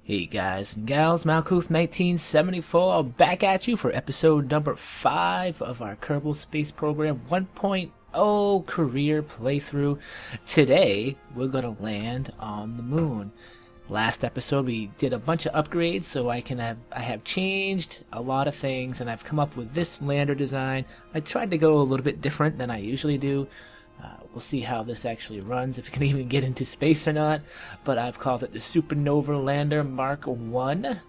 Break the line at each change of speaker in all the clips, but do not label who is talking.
Hey guys and gals, Malkuth1974 back at you for episode number 5 of our Kerbal Space Program 1.0 career playthrough. Today, we're going to land on the moon. Last episode we did a bunch of upgrades, so I have changed a lot of things, and I've come up with this lander design. I tried to go a little bit different than I usually do. We'll see how this actually runs, if it can even get into space or not. But I've called it the Supernova Lander Mark 1.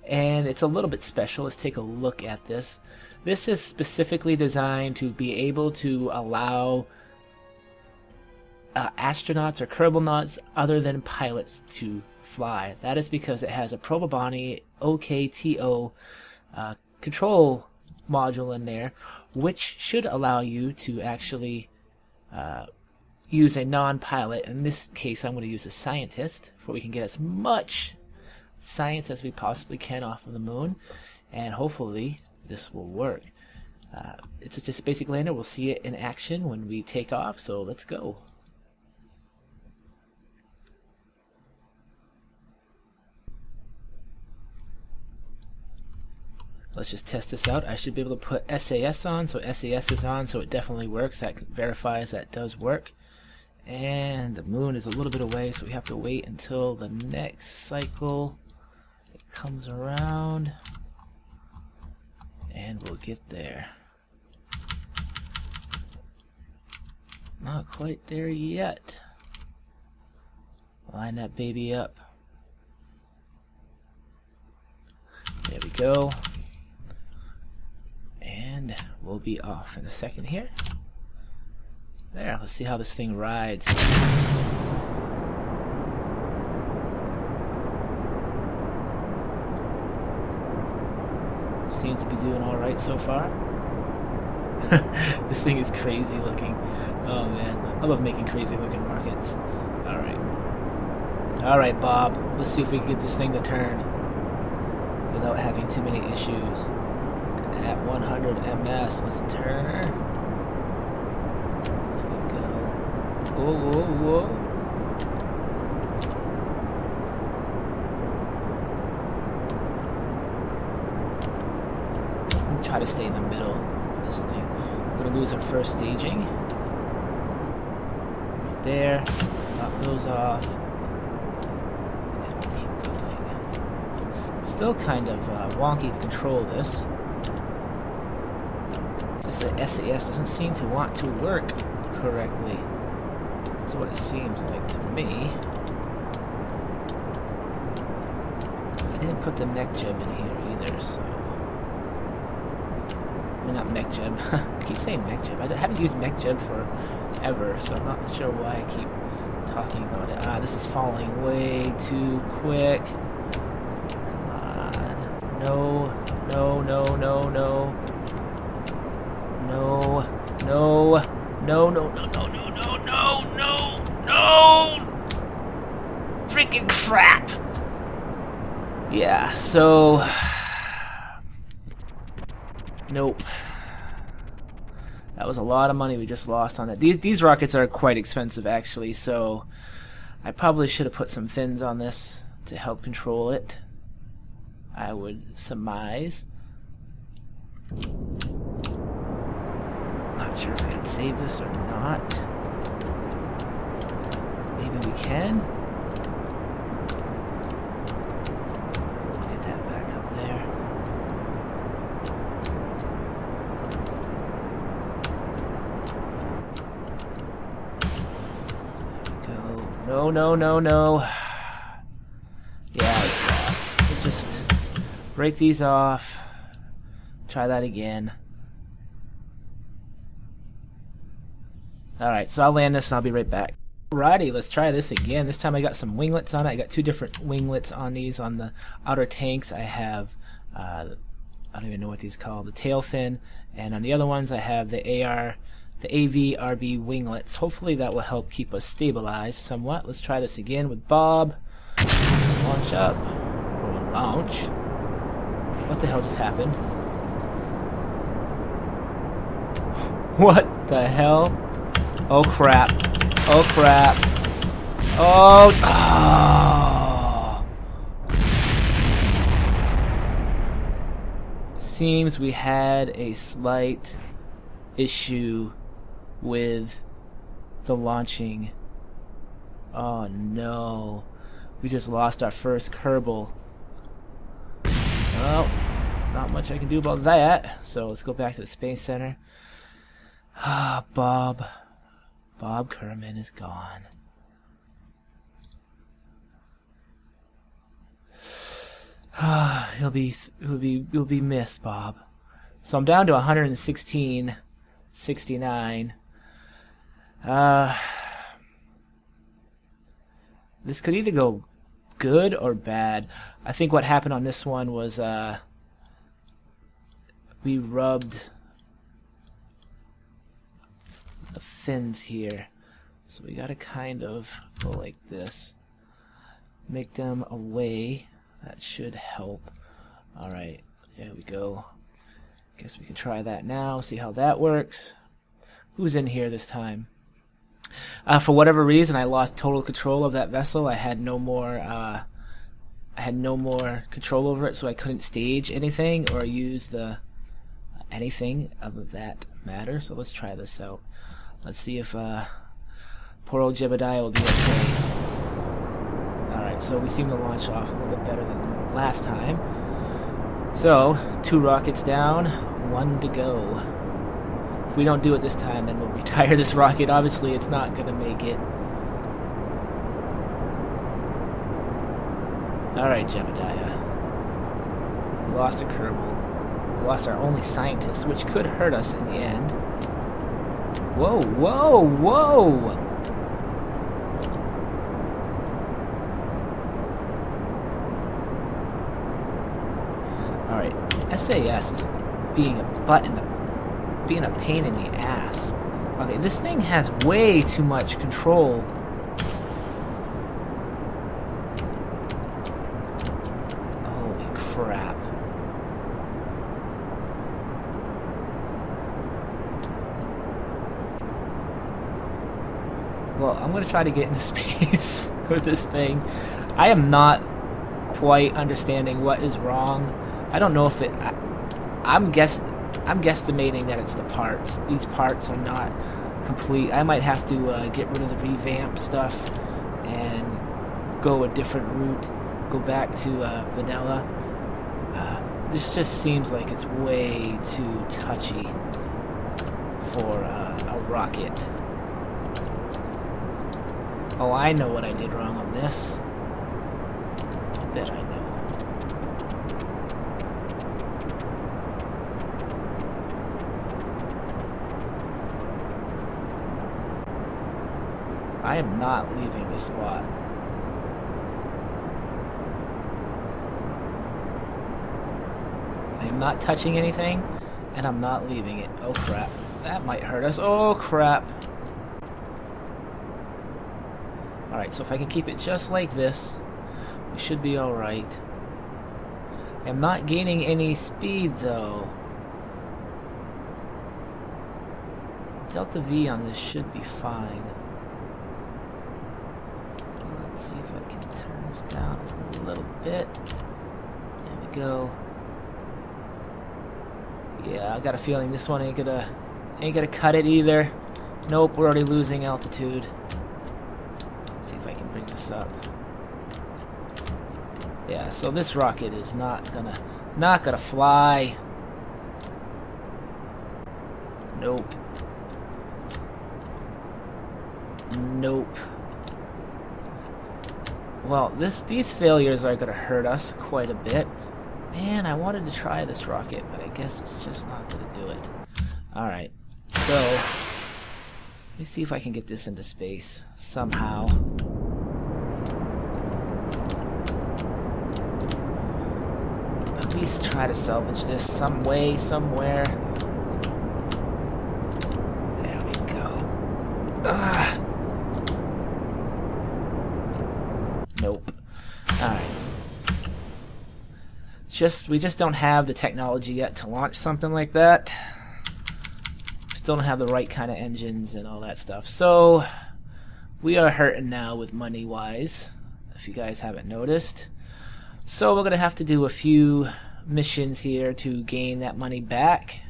And it's a little bit special. Let's take a look at this. This is specifically designed to be able to allow astronauts or Kerbalnauts other than pilots to fly. That is because it has a Probabani OKTO control module in there, which should allow you to actually use a non-pilot. In this case, I'm going to use a scientist, for we can get as much science as we possibly can off of the moon, and hopefully this will work. It's just a basic lander. We'll see it in action when we take off, so let's go. Let's just test this out. I should be able to put SAS on, so SAS is on, so it definitely works. That verifies that does work. And the moon is a little bit away, so we have to wait until the next cycle it comes around, and we'll get there. Not quite there yet. Line that baby up. There we go. And we'll be off in a second here. There, let's see how this thing rides. Seems to be doing alright so far. This thing is crazy looking. Oh man, I love making crazy looking rockets. Alright Bob, let's see if we can get this thing to turn without having too many issues. At 100 ms, let's turn. There we go. Whoa, whoa, whoa. I'm gonna try to stay in the middle of this thing. I'm gonna lose our first staging. Right there. Knock those off. And we'll keep going. It's still kind of wonky to control this. The SAS doesn't seem to want to work correctly. That's what it seems like to me. I didn't put the mech jeb in here either, so... I mean, not mech jeb. I keep saying mech jeb. I haven't used mech jeb forever, so I'm not sure why I keep talking about it. This is falling way too quick. Come on. No, no, no, no, no. No, no, no, no, no, no, no, no, no, no, no! Freaking crap! Yeah, so... Nope. That was a lot of money we just lost on it. These rockets are quite expensive, actually, so... I probably should have put some fins on this to help control it. I would surmise. Not sure if I can save this or not. Maybe we can. Get that back up there. There we go. No, no, no, no. Yeah, it's lost. We'll just break these off. Try that again. Alright, so I'll land this and I'll be right back. Alrighty, let's try this again. This time I got some winglets on it. I got two different winglets on these. On the outer tanks I have, I don't even know what these call, the tail fin. And on the other ones I have the AVRB winglets. Hopefully that will help keep us stabilized somewhat. Let's try this again with Bob. Launch up. Or launch. What the hell just happened? What the hell? Oh crap. Oh crap. Oh. Oh. seems we had a slight issue with the launching. Oh no. We just lost our first Kerbal. Well, there's not much I can do about that. So let's go back to the Space Center. Ah, Bob Kerman is gone. He'll be missed, Bob. So I'm down to 116.69. This could either go good or bad. I think what happened on this one was we rubbed the fins here. So we gotta kind of go like this. Make them away. That should help. Alright, there we go. Guess we can try that now, see how that works. Who's in here this time? For whatever reason, I lost total control of that vessel. I had no more control over it, so I couldn't stage anything or use the anything of that matter. So let's try this out. Let's see if poor old Jebediah will be okay. Alright, so we seem to launch off a little bit better than last time. So, 2 rockets down, 1 to go. If we don't do it this time, then we'll retire this rocket. Obviously, it's not going to make it. Alright, Jebediah. We lost a Kerbal. We lost our only scientist, which could hurt us in the end. Whoa, whoa, whoa! Alright, SAS is being a pain in the ass. Okay, this thing has way too much control. Holy crap. Well, I'm gonna try to get into space with this thing. I am not quite understanding what is wrong. I don't know if it... I'm guesstimating that it's the parts. These parts are not complete. I might have to get rid of the revamp stuff and go a different route. Go back to vanilla. This just seems like it's way too touchy for a rocket. Oh, I know what I did wrong on this. I bet I know. I am not leaving this spot. I am not touching anything, and I'm not leaving it. Oh crap. That might hurt us. Oh crap. Alright, so if I can keep it just like this, we should be alright. I'm not gaining any speed though. Delta V on this should be fine. Let's see if I can turn this down a little bit. There we go. Yeah, I got a feeling this one ain't gonna cut it either. Nope, we're already losing altitude. Let's see if I can bring this up. Yeah, so this rocket is not gonna fly. Nope. Nope. Well, these failures are gonna hurt us quite a bit. Man, I wanted to try this rocket, but I guess it's just not gonna do it. Alright, so let me see if I can get this into space somehow. At least try to salvage this some way, somewhere. There we go. Ugh. Nope. Alright. We just don't have the technology yet to launch something like that. Still don't have the right kind of engines and all that stuff. So we are hurting now with money wise, if you guys haven't noticed. So we're gonna have to do a few missions here to gain that money back.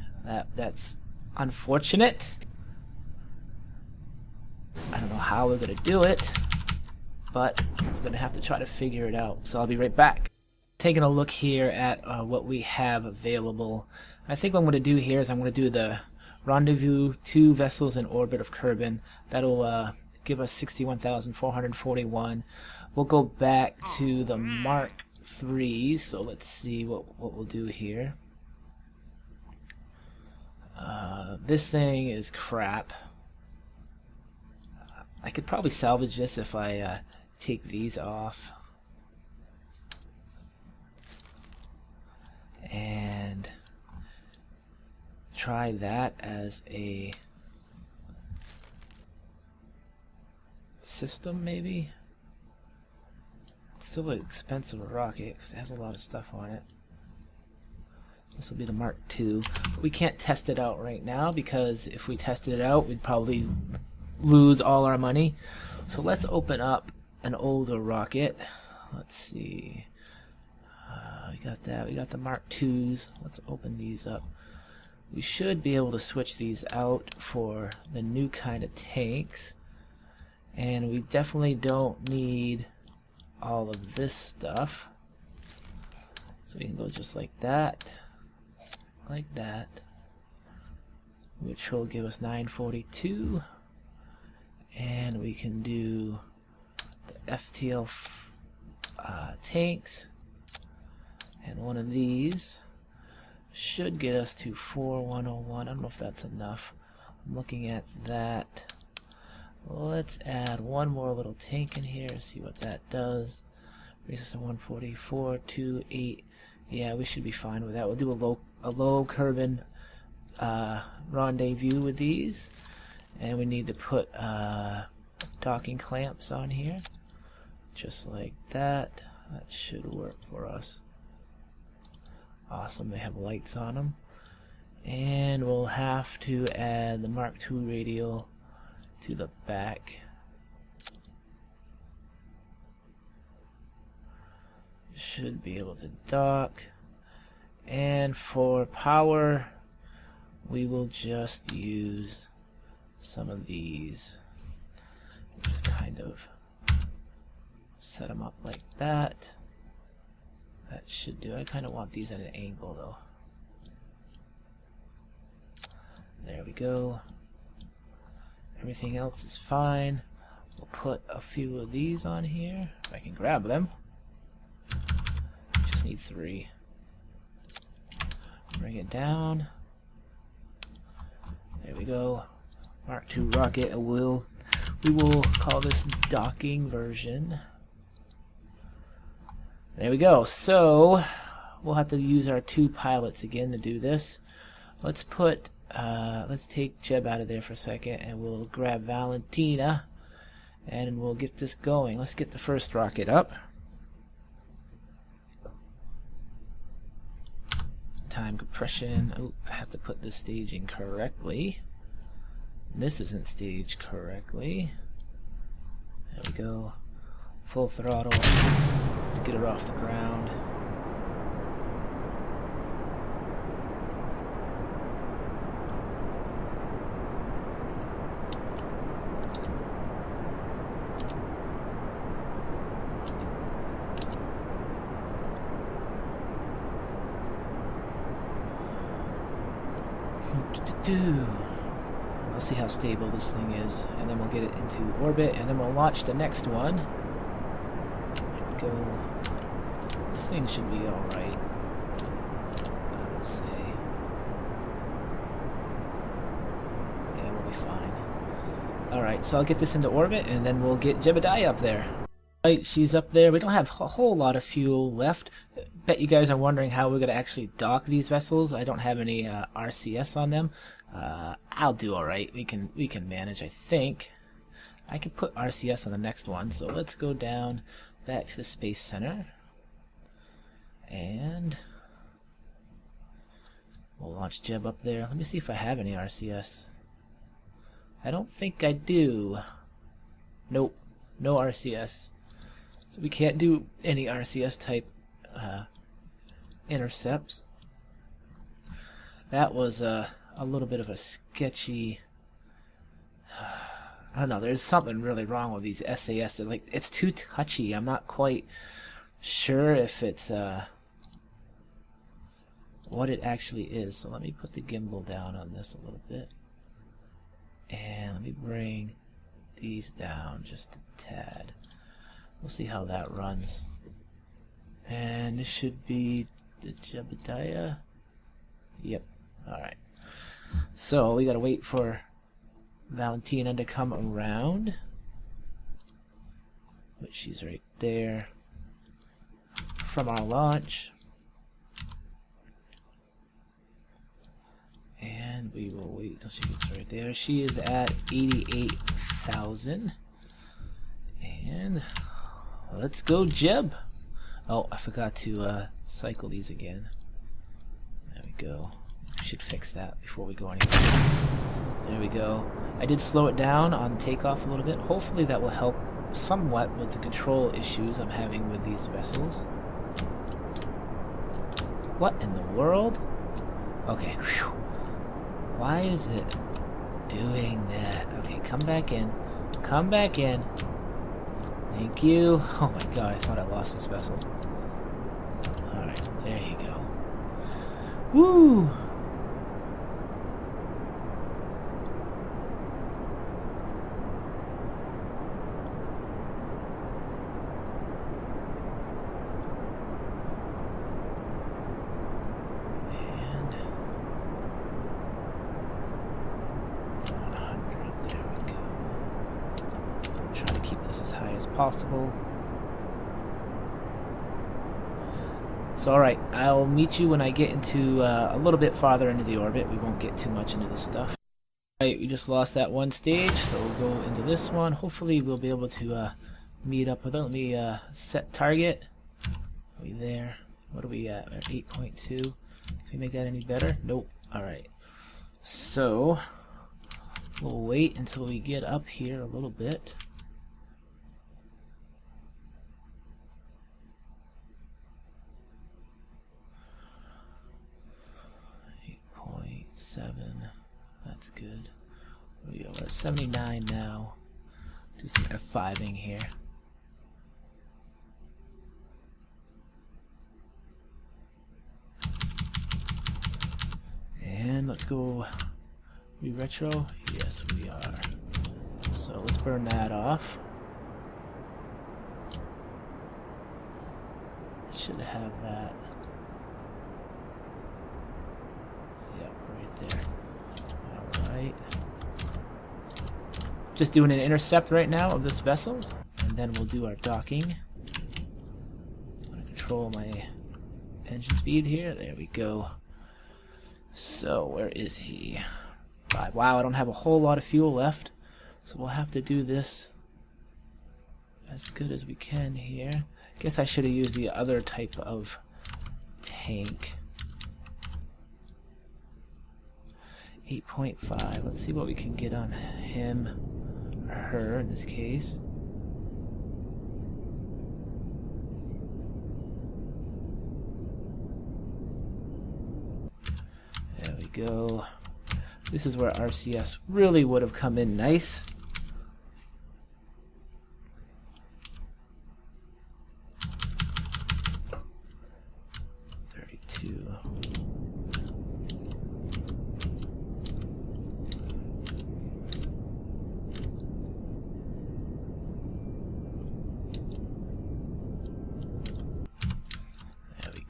That's unfortunate. I don't know how we're going to do it, but we're going to have to try to figure it out. So I'll be right back. Taking a look here at what we have available. I think what I'm going to do here is I'm going to do the Rendezvous 2 vessels in orbit of Kerbin. That'll give us 61,441. We'll go back to the Mark 3s. So let's see what we'll do here. This thing is crap. I could probably salvage this if I take these off. And try that as a system, maybe. It's still an expensive rocket because it has a lot of stuff on it. This will be the Mark II. We can't test it out right now because if we tested it out, we'd probably lose all our money. So let's open up an older rocket. Let's see. We got that. We got the Mark IIs. Let's open these up. We should be able to switch these out for the new kind of tanks. And we definitely don't need all of this stuff. So we can go just like that. Like that. Which will give us 942. And we can do the FTL tanks. And one of these should get us to 4101. I don't know if that's enough. I'm looking at that. Let's add one more little tank in here, see what that does. Raises to 144, 28. Yeah, we should be fine with that. We'll do a low Kerbin rendezvous with these. And we need to put docking clamps on here. Just like that. That should work for us. Awesome, they have lights on them. And we'll have to add the Mark II radial to the back. Should be able to dock. And for power, we will just use some of these. Just kind of set them up like that. That should do. I kind of want these at an angle though. There we go. Everything else is fine. We'll put a few of these on here if I can grab them. Just need 3. Bring it down. There we go. Mark II rocket. We will call this docking version. There we go. So we'll have to use our 2 pilots again to do this. Let's put let's take Jeb out of there for a second, and we'll grab Valentina, and we'll get this going. Let's get the first rocket up. Time compression. Oh, I have to put this staging correctly. This isn't staged correctly. There we go. Full throttle. Let's get her off the ground. We'll see how stable this thing is, and then we'll get it into orbit, and then we'll launch the next one. There we go. This thing should be alright, I would say. Yeah, we'll be fine. Alright, so I'll get this into orbit, and then we'll get Jebediah up there. Right, she's up there. We don't have a whole lot of fuel left. Bet you guys are wondering how we're going to actually dock these vessels. I don't have any RCS on them. I'll do alright. We can manage, I think. I can put RCS on the next one. So let's go down back to the Space Center. And we'll launch Jeb up there. Let me see if I have any RCS. I don't think I do. Nope. No RCS. So we can't do any RCS type intercepts. That was a little bit of a sketchy. I don't know. There's something really wrong with these SAS. They're like, it's too touchy. I'm not quite sure if it's what it actually is. So let me put the gimbal down on this a little bit, and let me bring these down just a tad. We'll see how that runs. And this should be the Jebediah. Yep. Alright. So we gotta wait for Valentina to come around. But she's right there from our launch. And we will wait till she gets right there. She is at 88,000. And let's go, Jeb. Oh, I forgot to cycle these again. There we go. I should fix that before we go anywhere. There we go. I did slow it down on takeoff a little bit. Hopefully that will help somewhat with the control issues I'm having with these vessels. What in the world? Okay. Whew. Why is it doing that? Okay, come back in. Come back in. Thank you. Oh my god, I thought I lost this vessel. Alright, there you go. Woo! And 100, there we go. I'm trying to keep this as high as possible. So alright, I'll meet you when I get into a little bit farther into the orbit. We won't get too much into this stuff. Alright, we just lost that one stage, so we'll go into this one. Hopefully we'll be able to meet up with it. Let me set target. Are we there? What are we at? We're at 8.2. Can we make that any better? Nope. Alright. So we'll wait until we get up here a little bit. 7. That's good. We are at 79 now. Do some F5ing here. And let's go. We retro? Yes, we are. So let's burn that off. Should have that. There. Alright. Just doing an intercept right now of this vessel, and then we'll do our docking. I'm going to control my engine speed here. There we go. So, where is he? 5. Wow, I don't have a whole lot of fuel left, so we'll have to do this as good as we can here. Guess I should have used the other type of tank. 8.5. Let's see what we can get on him, or her in this case. There we go. This is where RCS really would have come in nice.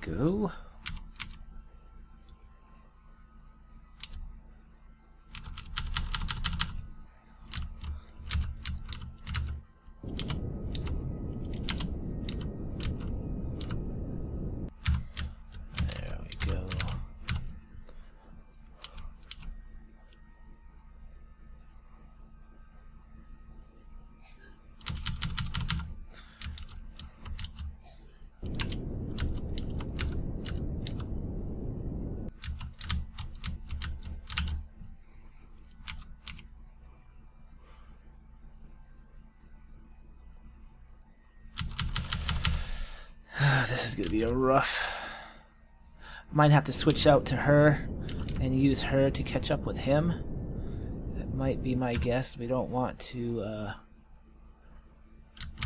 Go. There we go. This is going to be a rough Might have to switch out to her and use her to catch up with him. That might be my guess. We don't want to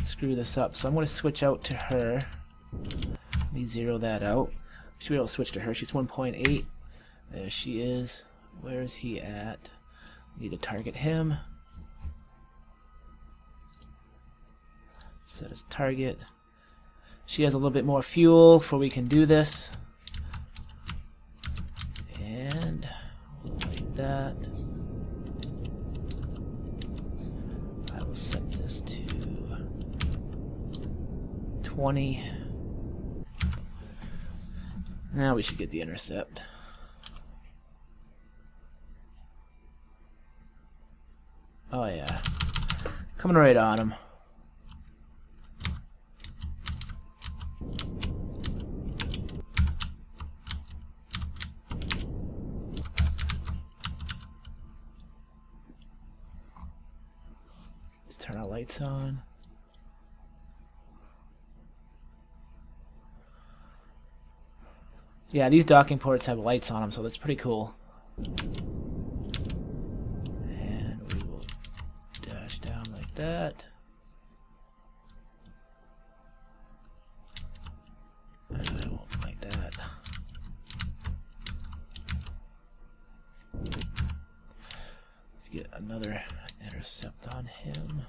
screw this up, so I'm going to switch out to her. Let me zero that out. Should be able to switch to her. She's 1.8. There she is. Where is he at? Need to target him. Set as target. She has a little bit more fuel before we can do this. And like that. I will set this to 20. Now we should get the intercept. Oh yeah. Coming right on him. Let's turn our lights on. Yeah, these docking ports have lights on them, so that's pretty cool. And we will dash down like that. And I won't like that. Let's get another intercept on him.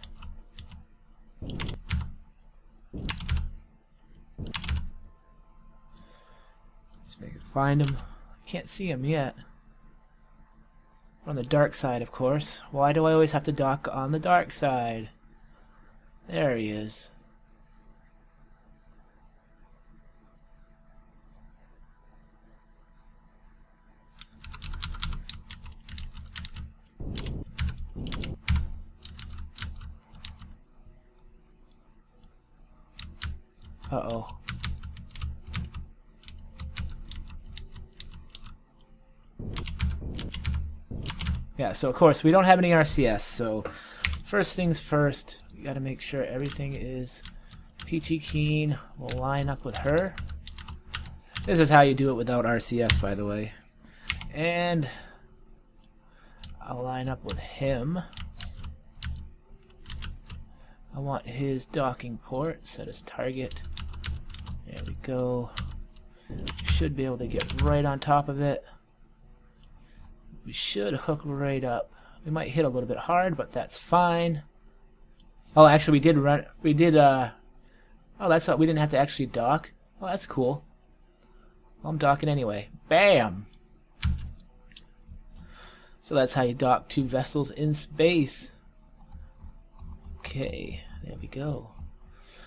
If I can find him. I can't see him yet. We're on the dark side, of course. Why do I always have to dock on the dark side? There he is. Uh-oh. Yeah, so of course we don't have any RCS, so first things first, we gotta make sure everything is peachy keen. We'll line up with her. This is how you do it without RCS, by the way. And I'll line up with him. I want his docking port, set as target. There we go. Should be able to get right on top of it. We should hook right up. We might hit a little bit hard, but that's fine. Oh, actually, oh, that's what we didn't have to actually dock. Oh, that's cool. Well, I'm docking anyway. Bam! So that's how you dock two vessels in space. Okay, there we go.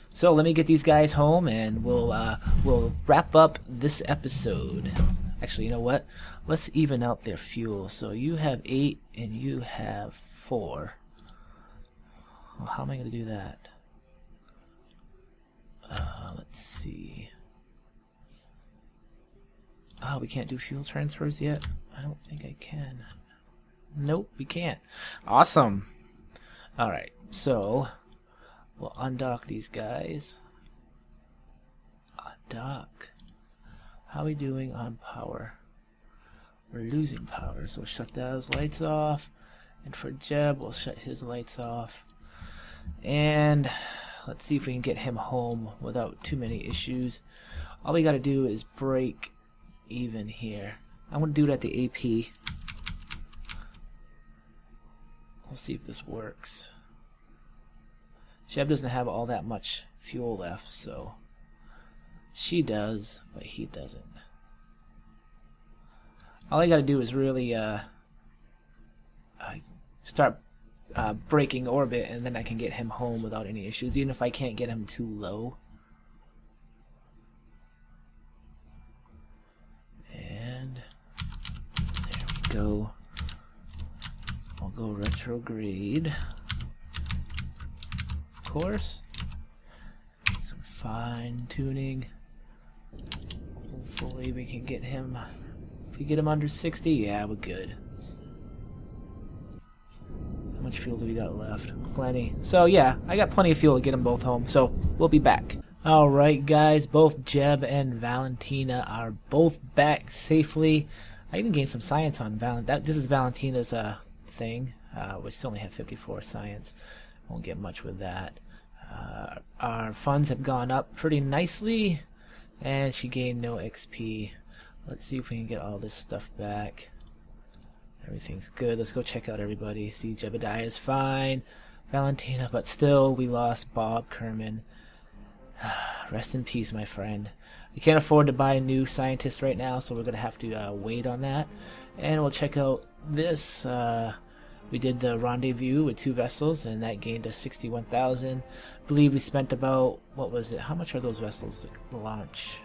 So let me get these guys home, and we'll wrap up this episode. Actually, you know what? Let's even out their fuel. So you have 8 and you have 4. Well, how am I going to do that? Let's see. Oh, we can't do fuel transfers yet? I don't think I can. Nope, we can't. Awesome. Alright, so we'll undock these guys. Undock. How are we doing on power? We're losing power, so we'll shut those lights off. And for Jeb, we'll shut his lights off. And let's see if we can get him home without too many issues. All we gotta do is break even here. I'm gonna do it at the AP. We'll see if this works. Jeb doesn't have all that much fuel left, so she does, but he doesn't. All I gotta do is really start breaking orbit, and then I can get him home without any issues, even if I can't get him too low. And there we go. I'll go retrograde. Of course. Some fine tuning. Hopefully we can get him. If we get him under 60, yeah, we're good. How much fuel do we got left? Plenty. So yeah, I got plenty of fuel to get them both home, so we'll be back. Alright guys, both Jeb and Valentina are both back safely. I even gained some science on this is Valentina's thing. We still only have 54 science. Won't get much with that. Our funds have gone up pretty nicely, and she gained no XP. Let's see if we can get all this stuff back. Everything's good. Let's go check out everybody. See, Jebediah is fine. Valentina, but still we lost Bob Kerman. Rest in peace, my friend. We can't afford to buy a new scientist right now, so we're going to have to wait on that. And we'll check out this. We did the rendezvous with 2 vessels, and that gained us 61,000. I believe we spent about, what was it? How much are those vessels to launch?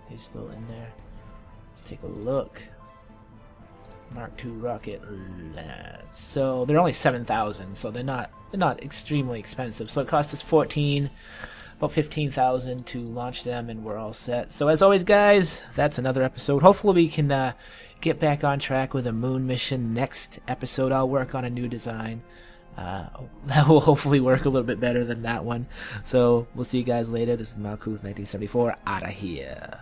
They're still in there. Let's take a look. Mark II rocket. So they're only 7,000, so they're not extremely expensive. So it cost us about 15,000 to launch them, and we're all set. So as always, guys, that's another episode. Hopefully we can get back on track with a moon mission next episode. I'll work on a new design. That will hopefully work a little bit better than that one. So we'll see you guys later. This is Malkuth 1974 out of here.